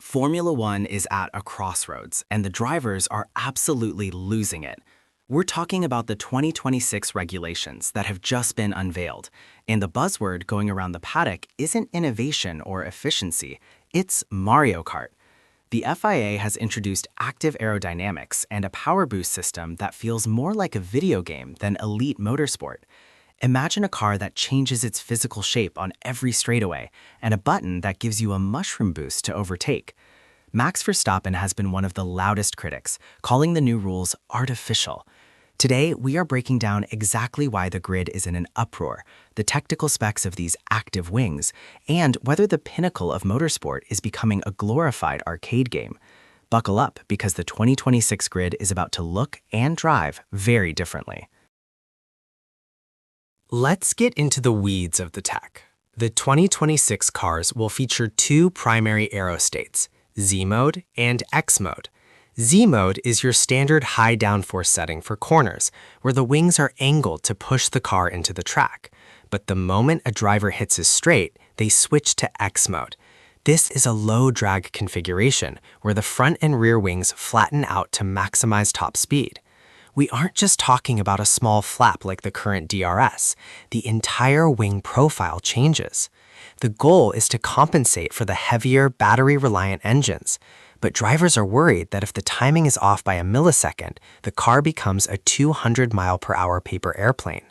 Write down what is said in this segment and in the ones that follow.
Formula One is at a crossroads, and the drivers are absolutely losing it. We're talking about the 2026 regulations that have just been unveiled, and the buzzword going around the paddock isn't innovation or efficiency, it's Mario Kart. The FIA has introduced active aerodynamics and a power boost system that feels more like a video game than elite motorsport. Imagine a car that changes its physical shape on every straightaway and a button that gives you a mushroom boost to overtake. Max Verstappen has been one of the loudest critics, calling the new rules artificial. Today, we are breaking down exactly why the grid is in an uproar, the technical specs of these active wings, and whether the pinnacle of motorsport is becoming a glorified arcade game. Buckle up, because the 2026 grid is about to look and drive very differently. Let's get into the weeds of the tech. The 2026 cars will feature two primary aero states, Z mode and X mode. Z mode is your standard high downforce setting for corners, where the wings are angled to push the car into the track. But the moment a driver hits a straight, they switch to X mode. This is a low drag configuration, where the front and rear wings flatten out to maximize top speed. We aren't just talking about a small flap like the current DRS. The entire wing profile changes. The goal is to compensate for the heavier, battery-reliant engines. But drivers are worried that if the timing is off by a millisecond, the car becomes a 200-mile-per-hour paper airplane.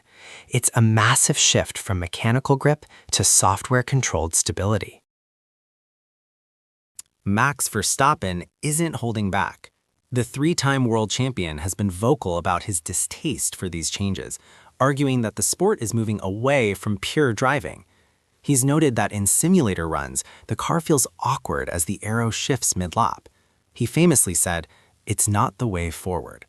It's a massive shift from mechanical grip to software-controlled stability. Max Verstappen isn't holding back. The three-time world champion has been vocal about his distaste for these changes, arguing that the sport is moving away from pure driving. He's noted that in simulator runs, the car feels awkward as the aero shifts mid-lap. He famously said, "It's not the way forward."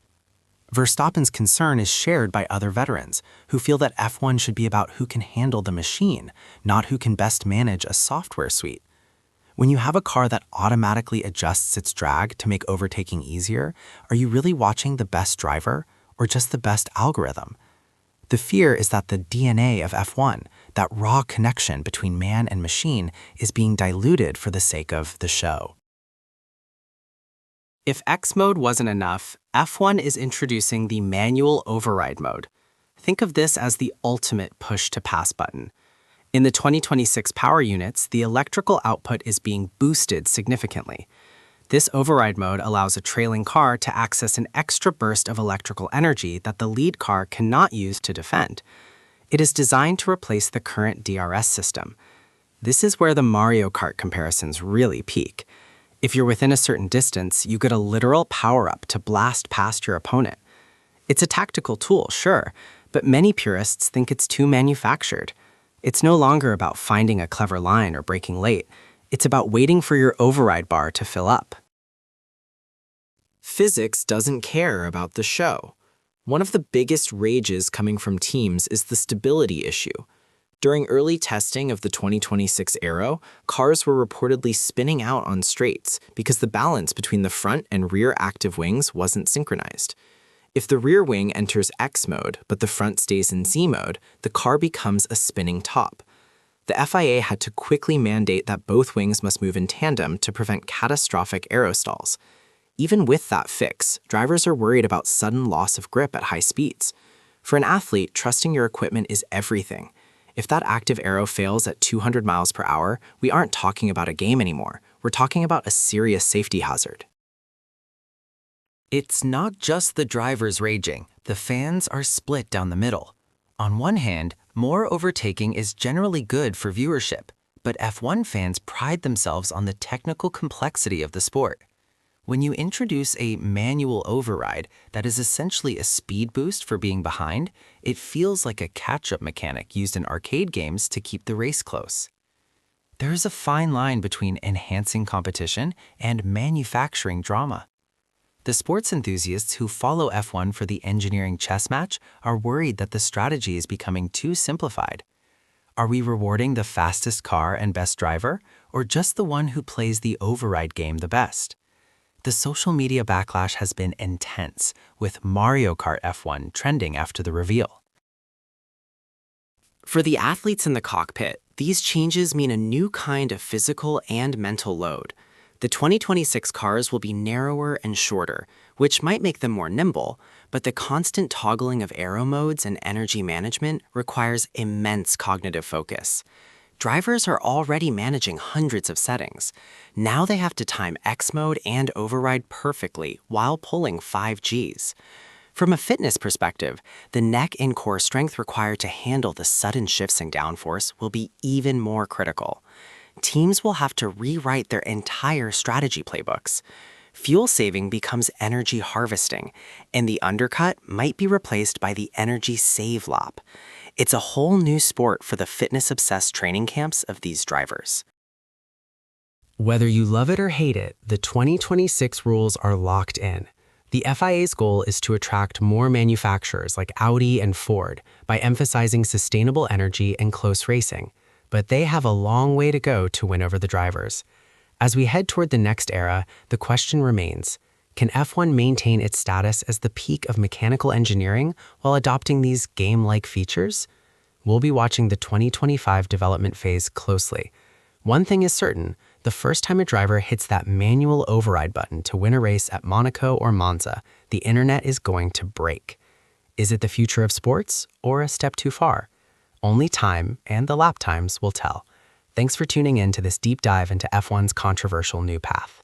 Verstappen's concern is shared by other veterans, who feel that F1 should be about who can handle the machine, not who can best manage a software suite. When you have a car that automatically adjusts its drag to make overtaking easier, are you really watching the best driver or just the best algorithm? The fear is that the DNA of F1, that raw connection between man and machine, is being diluted for the sake of the show. If X mode wasn't enough, F1 is introducing the manual override mode. Think of this as the ultimate push-to-pass button. In the 2026 power units, the electrical output is being boosted significantly. This override mode allows a trailing car to access an extra burst of electrical energy that the lead car cannot use to defend. It is designed to replace the current DRS system. This is where the Mario Kart comparisons really peak. If you're within a certain distance, you get a literal power-up to blast past your opponent. It's a tactical tool, sure, but many purists think it's too manufactured. It's no longer about finding a clever line or braking late. It's about waiting for your override bar to fill up. Physics doesn't care about the show. One of the biggest rages coming from teams is the stability issue. During early testing of the 2026 Aero, cars were reportedly spinning out on straights because the balance between the front and rear active wings wasn't synchronized. If the rear wing enters X mode, but the front stays in Z mode, the car becomes a spinning top. The FIA had to quickly mandate that both wings must move in tandem to prevent catastrophic aerostalls. Even with that fix, drivers are worried about sudden loss of grip at high speeds. For an athlete, trusting your equipment is everything. If that active aero fails at 200 miles per hour, we aren't talking about a game anymore. We're talking about a serious safety hazard. It's not just the drivers raging. The fans are split down the middle. On one hand, more overtaking is generally good for viewership, but F1 fans pride themselves on the technical complexity of the sport. When you introduce a manual override that is essentially a speed boost for being behind, it feels like a catch-up mechanic used in arcade games to keep the race close. There is a fine line between enhancing competition and manufacturing drama. The sports enthusiasts who follow F1 for the engineering chess match are worried that the strategy is becoming too simplified. Are we rewarding the fastest car and best driver, or just the one who plays the override game the best? The social media backlash has been intense, with Mario Kart F1 trending after the reveal. For the athletes in the cockpit, these changes mean a new kind of physical and mental load. The 2026 cars will be narrower and shorter, which might make them more nimble, but the constant toggling of aero modes and energy management requires immense cognitive focus. Drivers are already managing hundreds of settings. Now they have to time X mode and override perfectly while pulling 5Gs. From a fitness perspective, the neck and core strength required to handle the sudden shifts in downforce will be even more critical. Teams will have to rewrite their entire strategy playbooks. Fuel saving becomes energy harvesting, and the undercut might be replaced by the energy save lap. It's a whole new sport for the fitness-obsessed training camps of these drivers. Whether you love it or hate it, the 2026 rules are locked in. The FIA's goal is to attract more manufacturers like Audi and Ford by emphasizing sustainable energy and close racing, but they have a long way to go to win over the drivers. As we head toward the next era, the question remains, can F1 maintain its status as the peak of mechanical engineering while adopting these game-like features? We'll be watching the 2025 development phase closely. One thing is certain, the first time a driver hits that manual override button to win a race at Monaco or Monza, the internet is going to break. Is it the future of sports or a step too far? Only time and the lap times will tell. Thanks for tuning in to this deep dive into F1's controversial new path.